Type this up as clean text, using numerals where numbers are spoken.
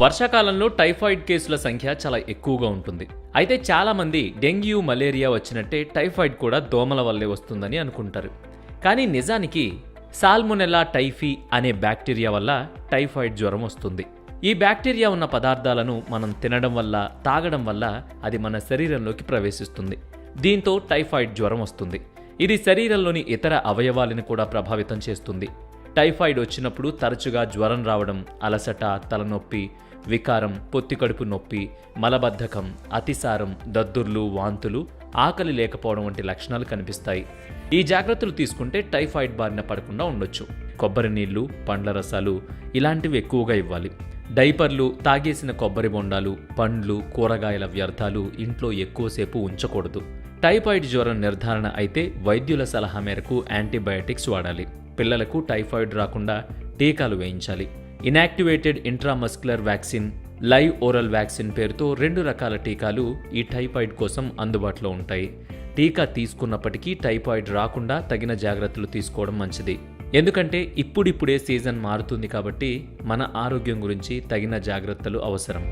వర్షాకాలంలో టైఫాయిడ్ కేసుల సంఖ్య చాలా ఎక్కువగా ఉంటుంది. అయితే చాలామంది డెంగ్యూ, మలేరియా వచ్చినట్టే టైఫాయిడ్ కూడా దోమల వల్లే వస్తుందని అనుకుంటారు. కానీ నిజానికి సాల్మొనెల్లా టైఫీ అనే బ్యాక్టీరియా వల్ల టైఫాయిడ్ జ్వరం వస్తుంది. ఈ బ్యాక్టీరియా ఉన్న పదార్థాలను మనం తినడం వల్ల, తాగడం వల్ల అది మన శరీరంలోకి ప్రవేశిస్తుంది. దీంతో టైఫాయిడ్ జ్వరం వస్తుంది. ఇది శరీరంలోని ఇతర అవయవాలను కూడా ప్రభావితం చేస్తుంది. టైఫాయిడ్ వచ్చినప్పుడు తరచుగా జ్వరం రావడం, అలసట, తలనొప్పి, వికారం, పొత్తికడుపు నొప్పి, మలబద్ధకం, అతిసారం, దద్దుర్లు, వాంతులు, ఆకలి లేకపోవడం వంటి లక్షణాలు కనిపిస్తాయి. ఈ జాగ్రత్తలు తీసుకుంటే టైఫాయిడ్ బారిన పడకుండా ఉండొచ్చు. కొబ్బరి నీళ్లు, పండ్ల రసాలు ఇలాంటివి ఎక్కువగా ఇవ్వాలి. డైపర్లు, తాగేసిన కొబ్బరి బొండాలు, పండ్లు, కూరగాయల వ్యర్థాలు ఇంట్లో ఎక్కువసేపు ఉంచకూడదు. టైఫాయిడ్ జ్వరం నిర్ధారణ అయితే వైద్యుల సలహా మేరకు యాంటీబయాటిక్స్ వాడాలి. పిల్లలకు టైఫాయిడ్ రాకుండా టీకాలు వేయించాలి. Inactivated intramuscular vaccine, live oral vaccine పేరుతో 2 రకాల టీకాలు ఈ టైఫాయిడ్ కోసం అందుబాటులో ఉంటాయి. టీకా తీసుకున్నప్పటికీ టైఫాయిడ్ రాకుండా తగిన జాగ్రత్తలు తీసుకోవడం మంచిది. ఎందుకంటే ఇప్పుడిప్పుడే సీజన్ మారుతుంది కాబట్టి మన ఆరోగ్యం గురించి తగిన జాగ్రత్తలు అవసరం.